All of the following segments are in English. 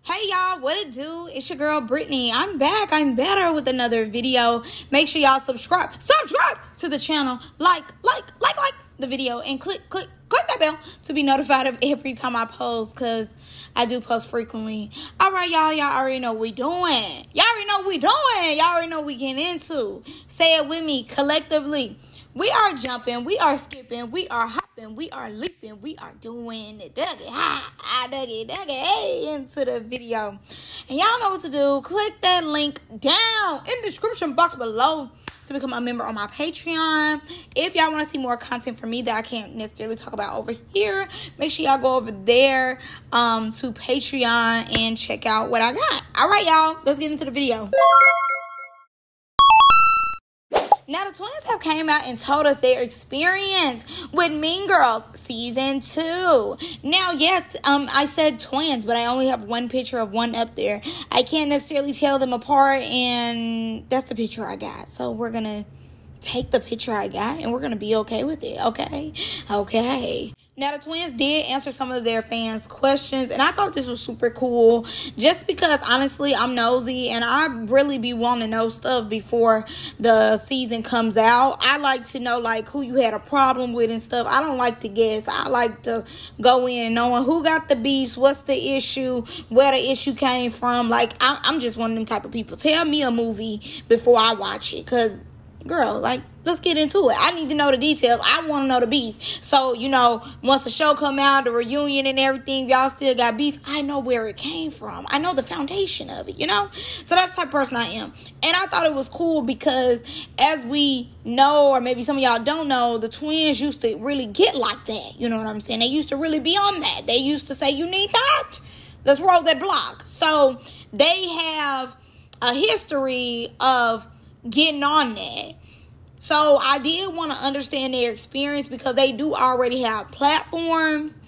Hey y'all, what it do? It's your girl Brittany. I'm back. I'm better with another video. Make sure y'all subscribe to the channel. Like the video and click that bell to be notified of every time I post, because I do post frequently. All right, y'all already know what we doing. Y'all already know what we getting into. Say it with me collectively. We are jumping, we are skipping, we are hopping, we are leaping, we are doing the Dougie. Dougie, hey, into the video. And y'all know what to do. Click that link down in the description box below to become a member on my Patreon. If y'all want to see more content from me that I can't necessarily talk about over here, make sure y'all go over there to Patreon and check out what I got. All right, y'all, let's get into the video. Now, the twins have came out and told us their experience with Mean Girls Season 2. Now, yes, I said twins, but I only have one picture of one up there. I can't necessarily tell them apart, and that's the picture I got. So we're going to take the picture I got, and we're going to be okay with it, okay? Now, the twins did answer some of their fans' questions, and I thought this was super cool, just because, honestly, I'm nosy, and I really be wanting to know stuff before the season comes out. I like to know, like, who you had a problem with and stuff. I don't like to guess. I like to go in knowing who got the beefs, what's the issue, where the issue came from. Like, I'm just one of them type of people. Tell me a movie before I watch it, because, girl, like, let's get into it. I need to know the details. I want to know the beef. So, once the show come out, the reunion and everything, y'all still got beef, I know where it came from. I know the foundation of it, So that's the type of person I am. And I thought it was cool because, as we know, or maybe some of y'all don't know, the twins used to really get like that. You know what I'm saying? They used to really be on that. They used to say, you need that? Let's roll that block. So they have a history of getting on that. So I did want to understand their experience, because they do already have platforms.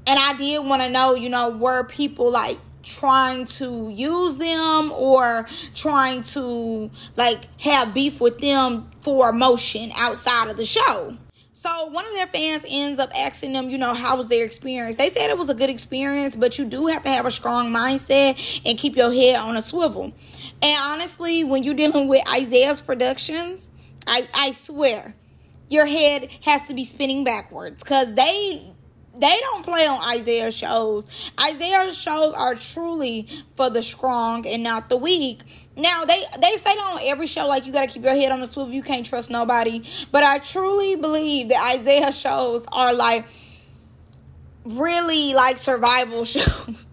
And I did want to know, were people like trying to use them or trying to like have beef with them for emotion outside of the show. So one of their fans ends up asking them, how was their experience? They said it was a good experience, but you do have to have a strong mindset and keep your head on a swivel. And honestly, when you're dealing with Isaiah's productions, I swear, your head has to be spinning backwards, because they don't play on Isaiah's shows. Isaiah's shows are truly for the strong and not the weak. Now, they say that on every show, like, you got to keep your head on the swivel. You can't trust nobody. But I truly believe that Isaiah's shows are, like, really, like, survival shows.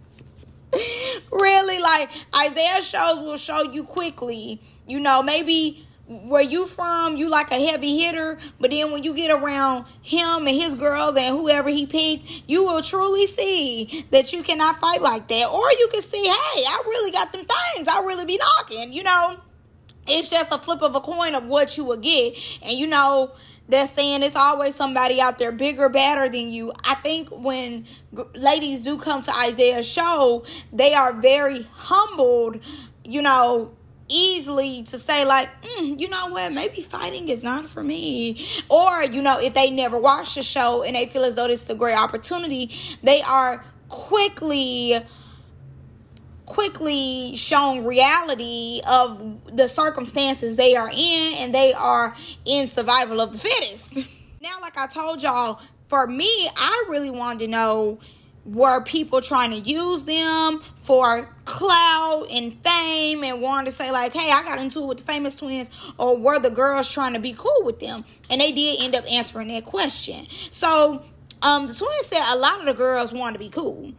Really, like, Isaiah's shows will show you quickly, maybe where you from, you like a heavy hitter, but then when you get around him and his girls and whoever he picked, you will truly see that you cannot fight like that. Or you can see, hey, I really got them things. I really be knocking, It's just a flip of a coin of what you will get. And they're saying it's always somebody out there bigger, badder than you. I think when ladies do come to Isaiah's show, they are very humbled, easily to say, like, you know what, maybe fighting is not for me. Or, if they never watched the show and they feel as though this is a great opportunity, they are quickly shown reality of the circumstances they are in, and they are in survival of the fittest. Now, like I told y'all, for me, I really wanted to know, were people trying to use them for clout and fame and wanted to say, like, hey, I got into it with the famous twins? Or were the girls trying to be cool with them? And they did end up answering that question. So the twins said a lot of the girls wanted to be cool.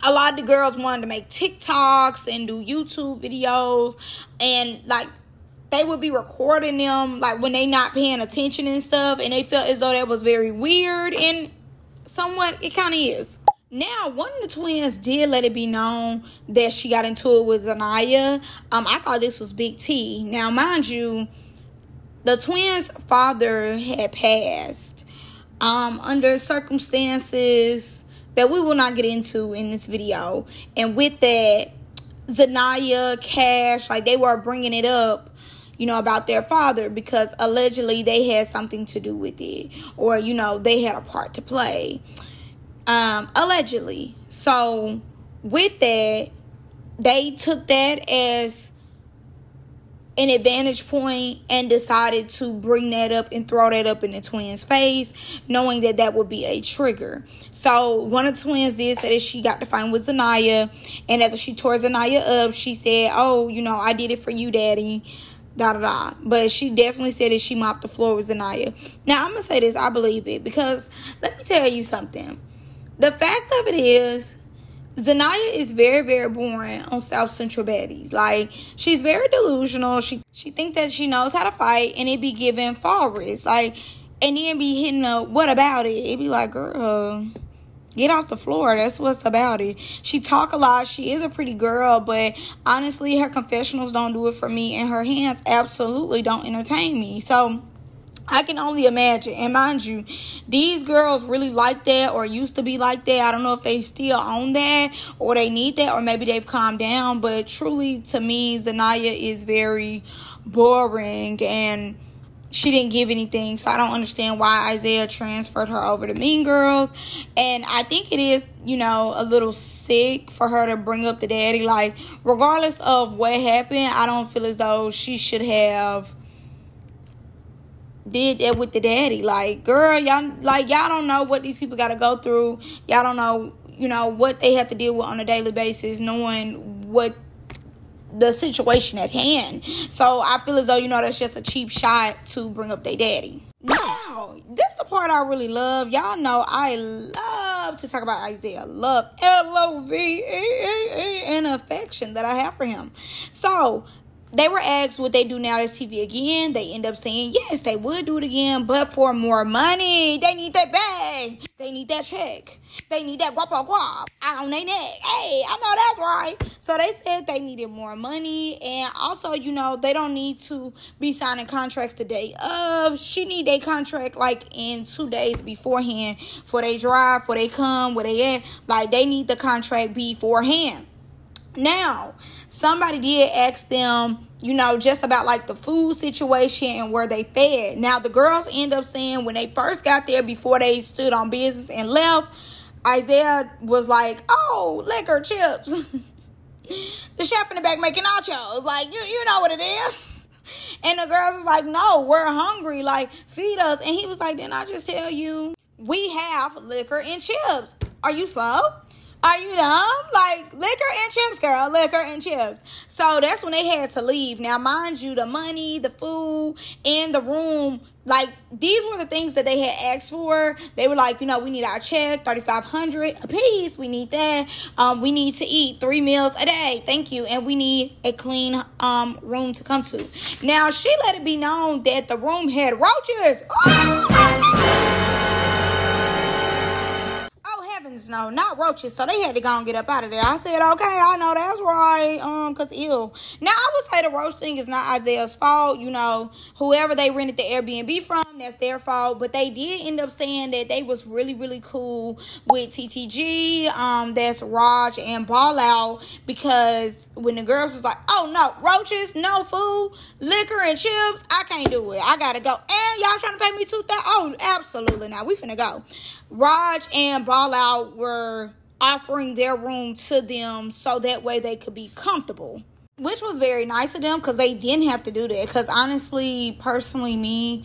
A lot of the girls wanted to make TikToks and do YouTube videos, and like, they would be recording them like when they not paying attention and stuff, and they felt as though that was very weird, and somewhat it kind of is. Now, one of the twins did let it be known that she got into it with Zaya. I thought this was big T. Now, mind you, the twins' father had passed under circumstances that we will not get into in this video. And with that, Zaya, Kash, like, they were bringing it up, about their father, because allegedly they had something to do with it, or, they had a part to play. Allegedly. So with that, they took that as an advantage point and decided to bring that up and throw that up in the twins' face, knowing that that would be a trigger. So one of the twins did say that she got to fight with Zaya, and after she tore Zaya up, she said, oh, you know, I did it for you, daddy, da da da. But she definitely said that she mopped the floor with Zaya. Now, I'm going to say this, I believe it, because let me tell you something. The fact of it is, Zaya is very, very boring on South Central baddies. Like, she's very delusional. She think that she knows how to fight, and it be giving fall risk. Like, and then be hitting a, what about it? It be like, girl, get off the floor. That's what's about it. She talk a lot. She is a pretty girl, but honestly, her confessionals don't do it for me, and her hands absolutely don't entertain me. So I can only imagine. And mind you, these girls really like that or used to be like that. I don't know if they still own that or they need that or maybe they've calmed down. But truly, to me, Zaya is very boring and she didn't give anything. So I don't understand why Isaiah transferred her over to Mean Girls. And I think it is, you know, a little sick for her to bring up the daddy. Like, regardless of what happened, I don't feel as though she should have did that with the daddy. Like, girl, y'all don't know what these people got to go through. Y'all don't know, you know, what they have to deal with on a daily basis, knowing what the situation at hand. So I feel as though, you know, that's just a cheap shot to bring up their daddy. Now, this is the part I really love. Y'all know I love to talk about Isaiah. Love, L-O-V-E-E-E, and affection that I have for him. So they were asked would they do Now That's TV again. They end up saying yes, they would do it again, but for more money. They need that bag. They need that check. They need that guap out on their neck. Hey, I know that's right. So they said they needed more money, and also, you know, they don't need to be signing contracts the day of. She need a contract like in 2 days beforehand for they drive, for they come, where they at. Like, they need the contract beforehand. Now, somebody did ask them, you know, just about like the food situation and where they fed. Now, the girls end up saying when they first got there, before they stood on business and left, Isaiah was like, oh, liquor, chips. The chef in the back making nachos. Like, you know what it is. And the girls was like, no, we're hungry. Like, feed us. And he was like, didn't I just tell you? We have liquor and chips. Are you slow? Are you dumb? Like, liquor and chips, girl. Liquor and chips. So that's when they had to leave. Now, mind you, the money, the food, and the room, like, these were the things that they had asked for. They were like, you know, we need our check, $3,500 a piece. We need that. We need to eat 3 meals a day. Thank you. And we need a clean room to come to. Now, she let it be known that the room had roaches. No, not roaches. So they had to go and get up out of there. I said, okay, I know that's right. Cause ew. Now I would say the roach thing is not Isaiah's fault. You know, whoever they rented the Airbnb from, that's their fault. But they did end up saying that they was really, really cool with TTG. That's Raj and Ball Out, because when the girls was like, oh no, roaches, no food, liquor and chips, I can't do it. I gotta go. And y'all trying to pay me $2,000? Oh, absolutely not. We finna go. Raj and Ball Out were offering their room to them so that way they could be comfortable, which was very nice of them because they didn't have to do that. Because honestly, personally, me,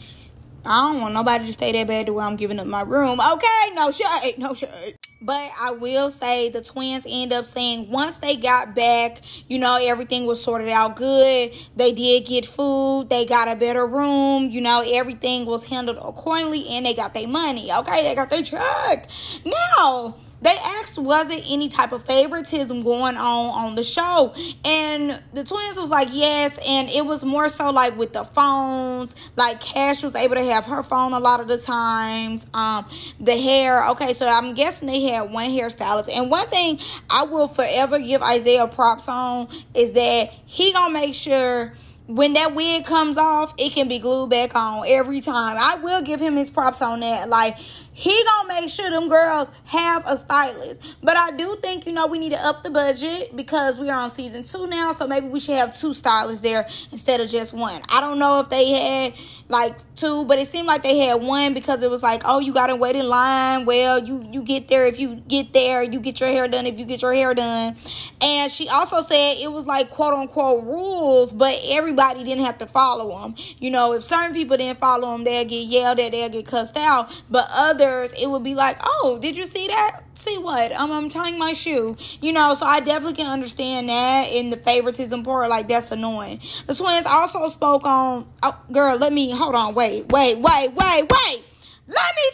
I don't want nobody to stay that bad to where I'm giving up my room. Okay, no shade, no shade. But I will say the twins end up saying once they got back, you know, everything was sorted out good. They did get food. They got a better room. You know, everything was handled accordingly, and they got their money. Okay, they got their check. Now, they asked, was it any type of favoritism going on the show? And the twins was like, yes. And it was more so like with the phones. Like, Kash was able to have her phone a lot of the times. The hair. Okay, so I'm guessing they had one hairstylist. And one thing I will forever give Isaiah props on is that he gonna make sure when that wig comes off, it can be glued back on every time. I will give him his props on that. Like, he gonna make sure them girls have a stylist. But I do think, we need to up the budget because we are on season 2 now. So maybe we should have 2 stylists there instead of just 1. I don't know if they had like 2, but it seemed like they had 1 because it was like, oh, you gotta wait in line. Well, you get there if you get there. You get your hair done if you get your hair done. And she also said it was like quote unquote rules, but everybody didn't have to follow them. If certain people didn't follow them, they'll get yelled at, they'll get cussed out. But others, it would be like, oh, did you see that? See what? I'm tying my shoe. So I definitely can understand that in the favoritism part. Like, that's annoying. The twins also spoke on, oh, girl, hold on, wait. Let me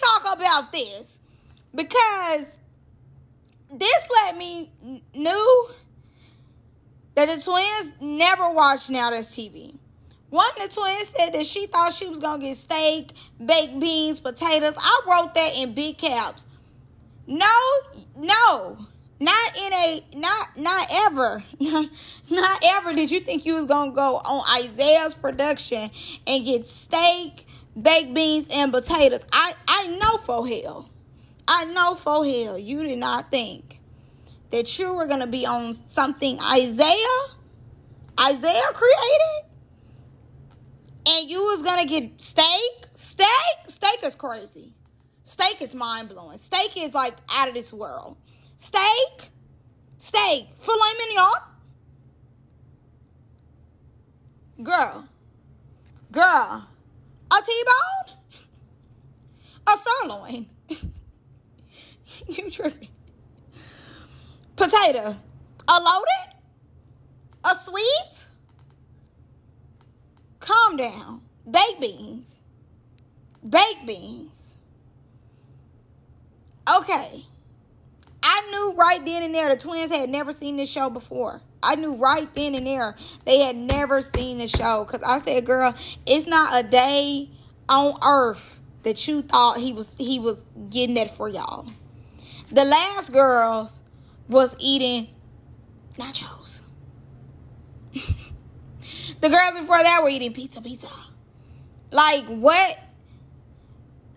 talk about this. Because this let me knew that the twins never watched Now That's TV. One of the twins said that she thought she was going to get steak, baked beans, potatoes. I wrote that in big caps. No, not ever. Not ever did you think you was going to go on Isaiah's production and get steak, baked beans, and potatoes. I know for hell you did not think that you were going to be on something Isaiah created. And you was going to get steak? Steak is crazy. Steak is mind-blowing. Steak is like out of this world. Steak, filet mignon. Girl, a T-bone? A sirloin? You tripping. Potato, a loaded? A sweet? Calm down. Baked beans. Okay. I knew right then and there the twins had never seen this show before. I knew right then and there they had never seen the show. Because I said, girl, it's not a day on earth that you thought he was getting that for y'all. The last girls was eating nachos. The girls before that were eating pizza. Like, what?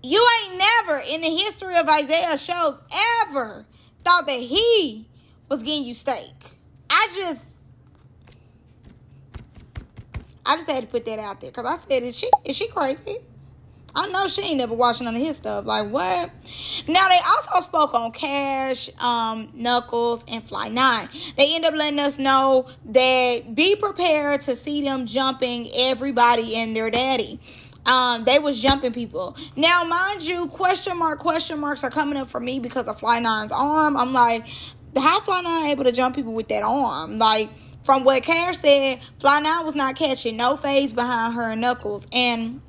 You ain't never, in the history of Isaiah shows, ever thought that he was getting you steak. I just had to put that out there. Because I said, is she crazy? I know she ain't never watching none of his stuff. Like, what? Now, they also spoke on Kash, Knuckles, and Fly 9. They end up letting us know that be prepared to see them jumping everybody and their daddy. They was jumping people. Now, mind you, question marks are coming up for me because of Fly 9's arm. I'm like, how Fly 9 able to jump people with that arm? Like, from what Kash said, Fly 9 was not catching no phase behind her and Knuckles. And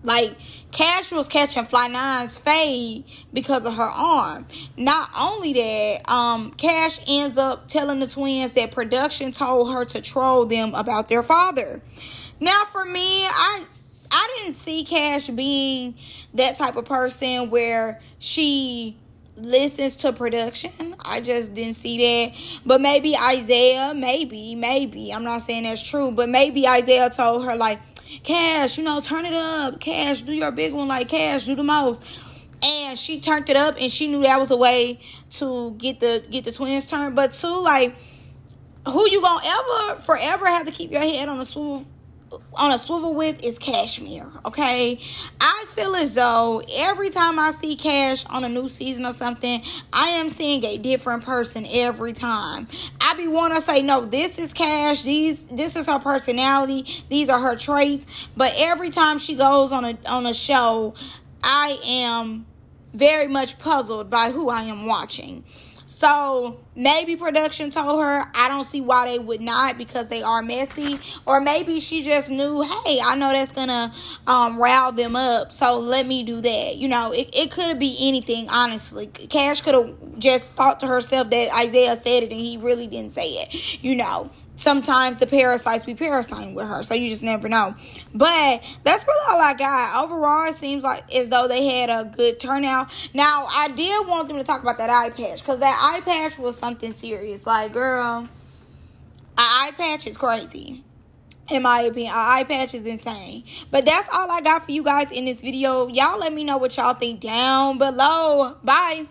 like, Kash was catching Fly 9's fade because of her arm. Not only that, Kash ends up telling the twins that production told her to troll them about their father. Now, for me, I didn't see Kash being that type of person where she listens to production. I just didn't see that. But maybe Isaiah, maybe. I'm not saying that's true, but maybe Isaiah told her, like, Kash, turn it up. Kash, do your big one. Like, Kash, do the most. And she turned it up, and she knew that was a way to get the twins turned. But too, like, who you gonna forever have to keep your head on a swivel with is Cashmere, okay? I feel as though every time I see Kash on a new season or something, I am seeing a different person every time. I be want to say, no, this is Kash. This is her personality. These are her traits. But every time she goes on a show, I am very much puzzled by who I am watching. So maybe production told her, I don't see why they would not, because they are messy. Or maybe she just knew, hey, I know that's going to rile them up, so let me do that. It could be anything, honestly. Kash could have just thought to herself that Isaiah said it and he really didn't say it. Sometimes the parasites be parasiting with her, so you just never know. But that's really all I got. Overall, it seems like as though they had a good turnout. Now, I did want them to talk about that eye patch, because that eye patch was something serious. Like, girl, an eye patch is crazy. in my opinion. An eye patch is insane. But that's all I got for you guys in this video. Y'all let me know what y'all think down below. Bye.